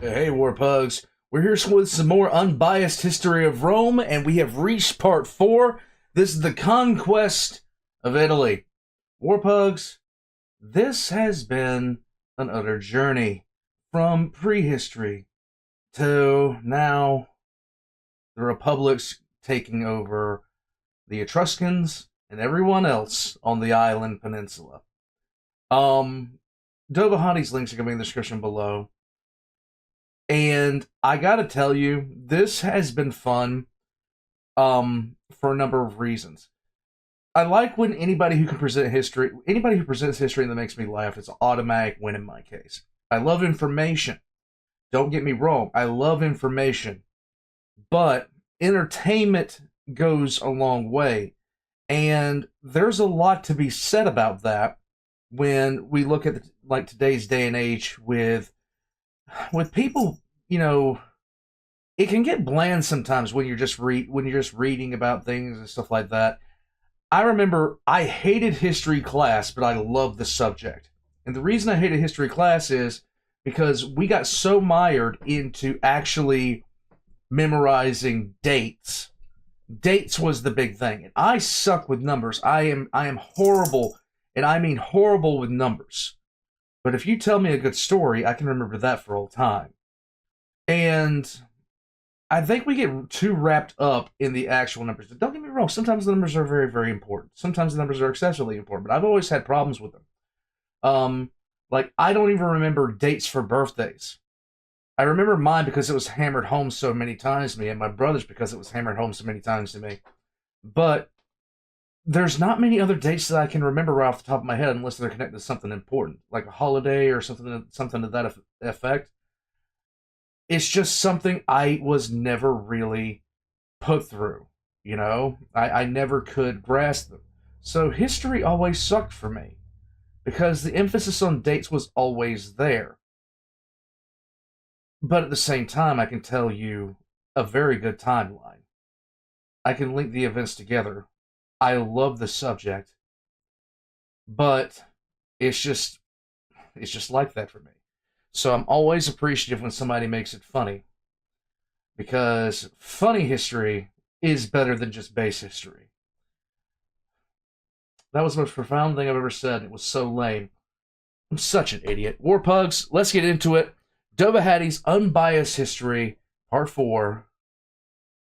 Hey, Warpugs. We're here with some more unbiased history of Rome, and we have reached part 4. This is the Conquest of Italy. Warpugs, this has been an utter journey from prehistory to now the Republic's taking over the Etruscans and everyone else on the island peninsula. Dovahhatty's links are going to be in the description below. And I gotta tell you, this has been fun for a number of reasons. I like when anybody who presents history that makes me laugh, it's an automatic win in my case. I love information. Don't get me wrong, I love information. But entertainment goes a long way. And there's a lot to be said about that when we look at today's day and age with people, it can get bland sometimes when you're just reading about things and stuff like that. I remember I hated history class, but I loved the subject. And the reason I hated history class is because we got so mired into actually memorizing dates. Dates was the big thing. And I suck with numbers. I am horrible, and I mean horrible with numbers. But if you tell me a good story, I can remember that for all time. And I think we get too wrapped up in the actual numbers. Don't get me wrong, sometimes the numbers are very, very important. Sometimes the numbers are excessively important, but I've always had problems with them. I don't even remember dates for birthdays. I remember mine because it was hammered home so many times to me, and my brother's because it was hammered home so many times to me. But there's not many other dates that I can remember right off the top of my head unless they're connected to something important, like a holiday or something to that effect. It's just something I was never really put through, I never could grasp them. So history always sucked for me because the emphasis on dates was always there. But at the same time, I can tell you a very good timeline. I can link the events together. I love the subject, but it's just like that for me. So I'm always appreciative when somebody makes it funny, because funny history is better than just base history. That was the most profound thing I've ever said. It was so lame. I'm such an idiot. Warpugs, let's get into it. Dovahhatty's Unbiased History, Part 4,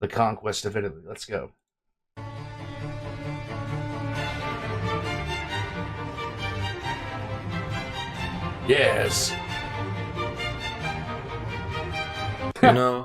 The Conquest of Italy. Let's go. Yes.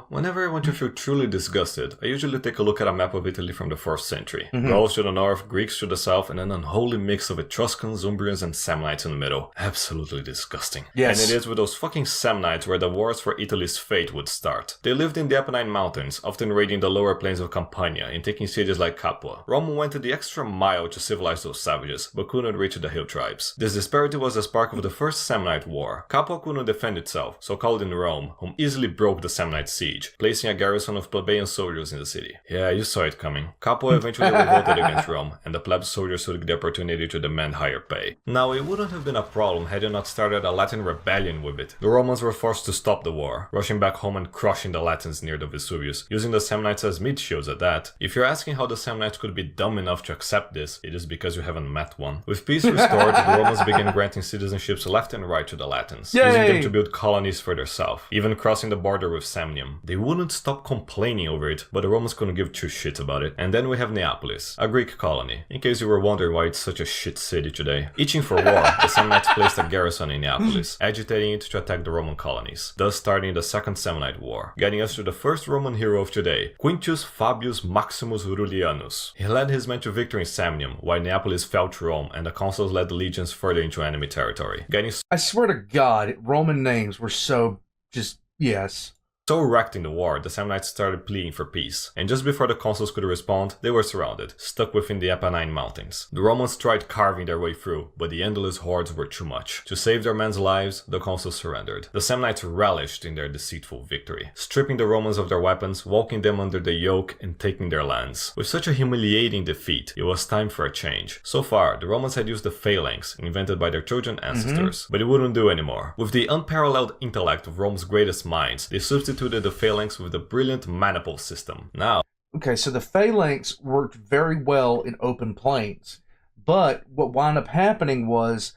Whenever I want to feel truly disgusted, I usually take a look at a map of Italy from the 4th century. Mm-hmm. Gauls to the north, Greeks to the south, and an unholy mix of Etruscans, Umbrians, and Samnites in the middle. Absolutely disgusting. Yes. And it is with those fucking Samnites where the wars for Italy's fate would start. They lived in the Apennine Mountains, often raiding the lower plains of Campania and taking cities like Capua. Rome went the extra mile to civilize those savages, but couldn't reach the hill tribes. This disparity was the spark of the First Samnite War. Capua couldn't defend itself, so called in Rome, whom easily broke the Samnite siege, placing a garrison of plebeian soldiers in the city. Yeah, you saw it coming. Capua eventually revolted against Rome, and the pleb soldiers took the opportunity to demand higher pay. Now, it wouldn't have been a problem had you not started a Latin rebellion with it. The Romans were forced to stop the war, rushing back home and crushing the Latins near the Vesuvius, using the Samnites as meat shields at that. If you're asking how the Samnites could be dumb enough to accept this, it is because you haven't met one. With peace restored, the Romans began granting citizenships left and right to the Latins, Yay! using them to build colonies further south, even crossing the border with Samnium. They wouldn't stop complaining over it, but the Romans couldn't give two shits about it. And then we have Neapolis, a Greek colony, in case you were wondering why it's such a shit city today. Itching for war, the Samnites placed a garrison in Neapolis, agitating it to attack the Roman colonies, thus starting the Second Samnite War, getting us to the first Roman hero of today, Quintus Fabius Maximus Rullianus. He led his men to victory in Samnium, while Neapolis fell to Rome, and the consuls led the legions further into enemy territory, getting... I swear to God, Roman names were so just... yes. So wrecked in the war, the Samnites started pleading for peace, and just before the consuls could respond, they were surrounded, stuck within the Apennine Mountains. The Romans tried carving their way through, but the endless hordes were too much. To save their men's lives, the consuls surrendered. The Samnites relished in their deceitful victory, stripping the Romans of their weapons, walking them under the yoke, and taking their lands. With such a humiliating defeat, it was time for a change. So far, the Romans had used the phalanx, invented by their Trojan ancestors, but it wouldn't do anymore. With the unparalleled intellect of Rome's greatest minds, they substituted the phalanx with the brilliant maniple system. Now, okay, so the phalanx worked very well in open plains, but what wound up happening was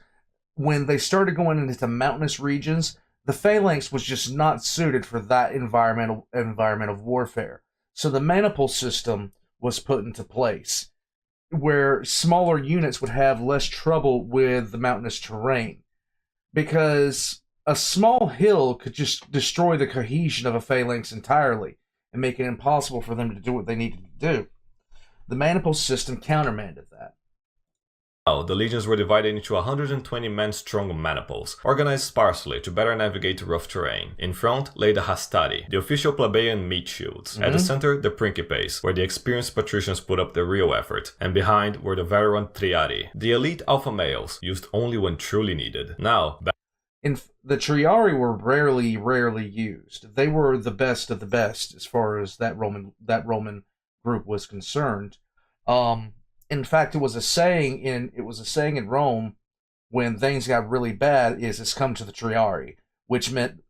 when they started going into mountainous regions, the phalanx was just not suited for that environment of warfare. So the maniple system was put into place, where smaller units would have less trouble with the mountainous terrain, because a small hill could just destroy the cohesion of a phalanx entirely and make it impossible for them to do what they needed to do. The maniple system countermanded that. the legions were divided into 120 men-strong maniples, organized sparsely to better navigate rough terrain. In front lay the Hastati, the official plebeian meat shields. At the center, the Principes, where the experienced patricians put up the real effort. And behind were the veteran Triarii, the elite alpha males, used only when truly needed. Now, The Triarii were rarely used. They were the best of the best as far as that Roman group was concerned. In fact, it was a saying in Rome when things got really bad, is it's come to the Triarii, which meant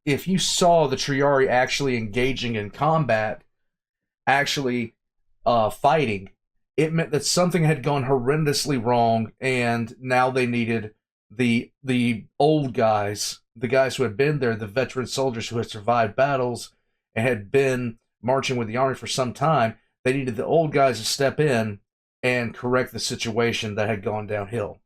if you saw the Triarii actually engaging in combat, actually fighting, it meant that something had gone horrendously wrong, and now they needed the old guys, the guys who had been there, the veteran soldiers who had survived battles and had been marching with the army for some time. They needed the old guys to step in and correct the situation that had gone downhill.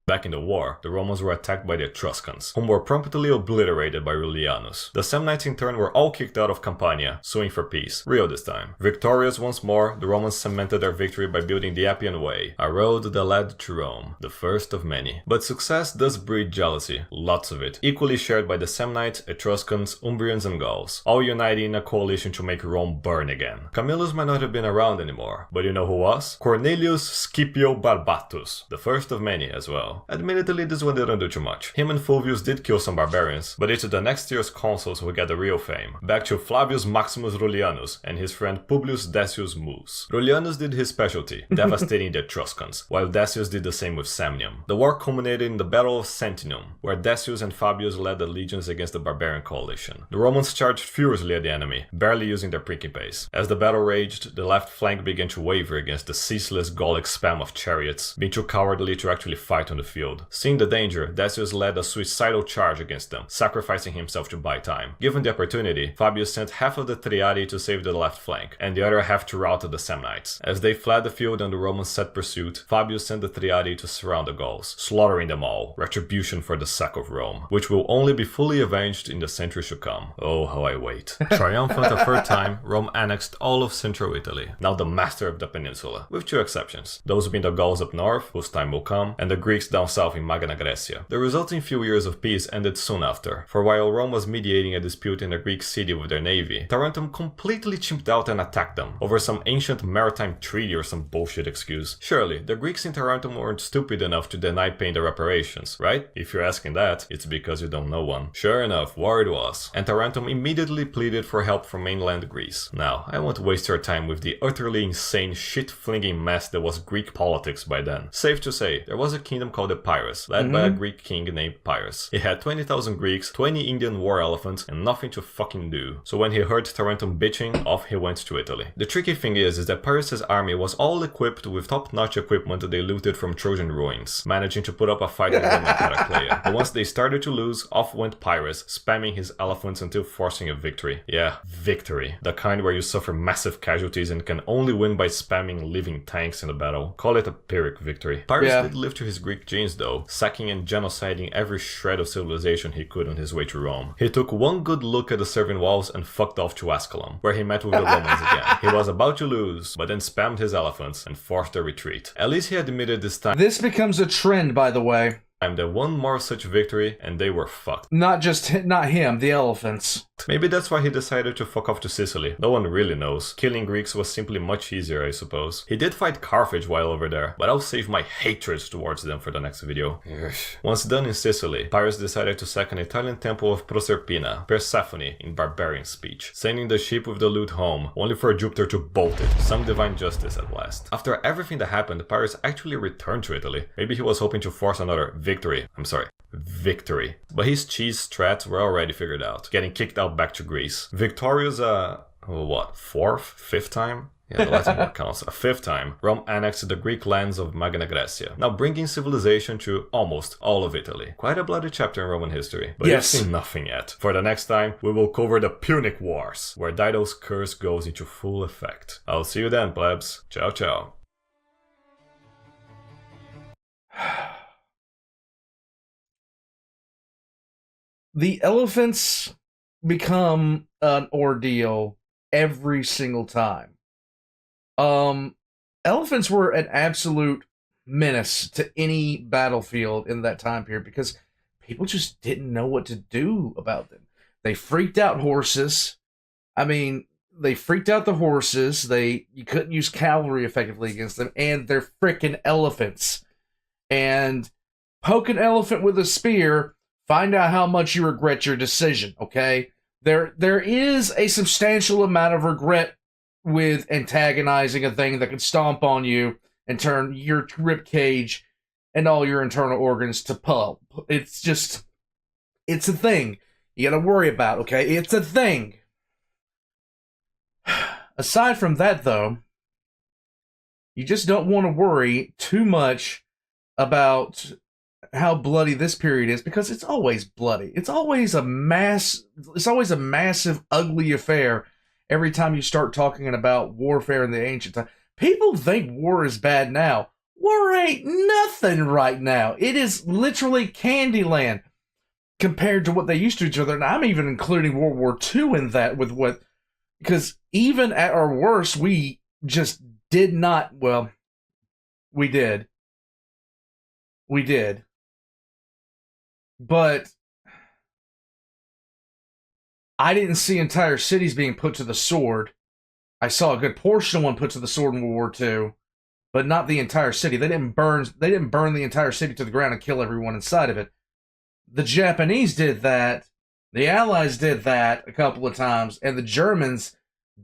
Back in the war, the Romans were attacked by the Etruscans, whom were promptly obliterated by Rullianus. The Samnites in turn were all kicked out of Campania, suing for peace. Rio this time. Victorious once more, the Romans cemented their victory by building the Appian Way, a road that led to Rome, the first of many. But success does breed jealousy, lots of it, equally shared by the Samnites, Etruscans, Umbrians and Gauls, all uniting in a coalition to make Rome burn again. Camillus might not have been around anymore, but you know who was? Cornelius Scipio Barbatus, the first of many as well. Admittedly, this one didn't do too much. Him and Fulvius did kill some barbarians, but it's the next year's consuls who get the real fame. Back to Flavius Maximus Rullianus and his friend Publius Decius Mus. Rullianus did his specialty, devastating the Etruscans, while Decius did the same with Samnium. The war culminated in the Battle of Sentinum, where Decius and Fabius led the legions against the barbarian coalition. The Romans charged furiously at the enemy, barely using their Principes. As the battle raged, the left flank began to waver against the ceaseless Gallic spam of chariots, being too cowardly to actually fight on the field. Seeing the danger, Decius led a suicidal charge against them, sacrificing himself to buy time. Given the opportunity, Fabius sent half of the Triarii to save the left flank, and the other half to rout the Samnites. As they fled the field and the Romans set pursuit, Fabius sent the Triarii to surround the Gauls, slaughtering them all, retribution for the sack of Rome, which will only be fully avenged in the centuries to come. Oh, how I wait. Triumphant a third time, Rome annexed all of central Italy, now the master of the peninsula, with two exceptions, those being the Gauls up north, whose time will come, and the Greeks down south in Magna Graecia. The resulting few years of peace ended soon after, for while Rome was mediating a dispute in a Greek city with their navy, Tarentum completely chimped out and attacked them, over some ancient maritime treaty or some bullshit excuse. Surely, the Greeks in Tarentum weren't stupid enough to deny paying the reparations, right? If you're asking that, it's because you don't know one. Sure enough, war it was, and Tarentum immediately pleaded for help from mainland Greece. Now, I won't waste your time with the utterly insane shit-flinging mess that was Greek politics by then. Safe to say, there was a kingdom called Epirus, led by a Greek king named Pyrrhus. He had 20,000 Greeks, 20 Indian war elephants, and nothing to fucking do. So when he heard Tarentum bitching, off he went to Italy. The tricky thing is that Pyrrhus' army was all equipped with top-notch equipment that they looted from Trojan ruins, managing to put up a fight with them at Heraclea. But once they started to lose, off went Pyrrhus, spamming his elephants until forcing a victory. Yeah, victory. The kind where you suffer massive casualties and can only win by spamming living tanks in the battle. Call it a Pyrrhic victory. Pyrrhus did live to his Greek genes though, sacking and genociding every shred of civilization he could on his way to Rome. He took one good look at the Servian walls and fucked off to Ascalon, where he met with the Romans again. He was about to lose, but then spammed his elephants and forced a retreat. At least he admitted this time. This becomes a trend, by the way. They won more such victory, and they were fucked. Not him, the elephants. Maybe that's why he decided to fuck off to Sicily. No one really knows. Killing Greeks was simply much easier, I suppose. He did fight Carthage while over there, but I'll save my hatred towards them for the next video. Once done in Sicily, Pyrrhus decided to sack an Italian temple of Proserpina, Persephone in barbarian speech, sending the ship with the loot home, only for Jupiter to bolt it. Some divine justice at last. After everything that happened, Pyrrhus actually returned to Italy. Maybe he was hoping to force another victory. But his cheese strats were already figured out, getting kicked out back to Greece. Victorious, fifth time? Yeah, the Latin word counts. A fifth time, Rome annexed the Greek lands of Magna Graecia, now bringing civilization to almost all of Italy. Quite a bloody chapter in Roman history. But yes, you've seen nothing yet. For the next time, we will cover the Punic Wars, where Dido's curse goes into full effect. I'll see you then, plebs. Ciao, ciao. The elephants become an ordeal every single time. Elephants were an absolute menace to any battlefield in that time period because people just didn't know what to do about them. They freaked out horses. They freaked out the horses. You couldn't use cavalry effectively against them, and they're frickin' elephants. And poke an elephant with a spear, find out how much you regret your decision, okay? There is a substantial amount of regret with antagonizing a thing that can stomp on you and turn your rib cage and all your internal organs to pulp. It's a thing you gotta worry about, okay? It's a thing. Aside from that, though, you just don't want to worry too much about how bloody this period is because it's always bloody. It's always a massive, ugly affair every time you start talking about warfare in the ancient time. People think war is bad now. War ain't nothing right now. It is literally Candyland compared to what they used to each other. And I'm even including World War II in that because even at our worst, we just did not, we did. But I didn't see entire cities being put to the sword. I saw a good portion of one put to the sword in World War II, but not the entire city. They didn't burn the entire city to the ground and kill everyone inside of it. The Japanese did that. The Allies did that a couple of times, and the Germans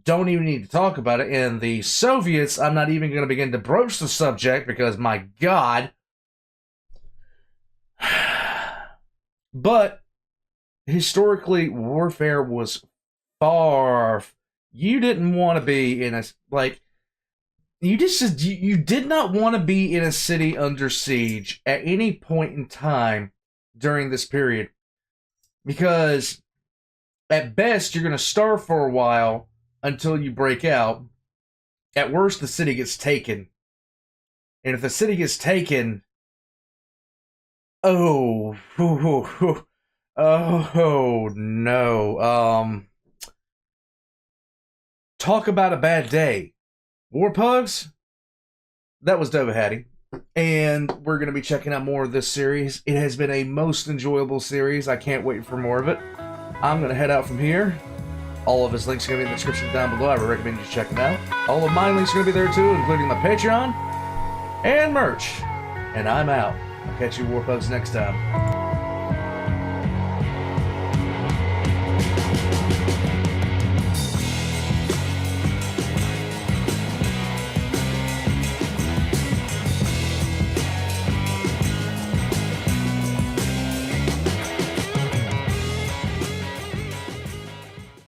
don't even need to talk about it. And the Soviets, I'm not even going to begin to broach the subject because, my God. But historically, warfare was far. You didn't want to be in you did not want to be in a city under siege at any point in time during this period, because at best you're going to starve for a while until you break out. At worst, the city gets taken, and if the city gets taken, oh no. Talk about a bad day. War Pugs? That was Dovahhatty. And we're going to be checking out more of this series. It has been a most enjoyable series. I can't wait for more of it. I'm going to head out from here. All of his links are going to be in the description down below. I would recommend you check them out. All of my links are going to be there too, including my Patreon and merch. And I'm out. I'll catch you War Pugs next time.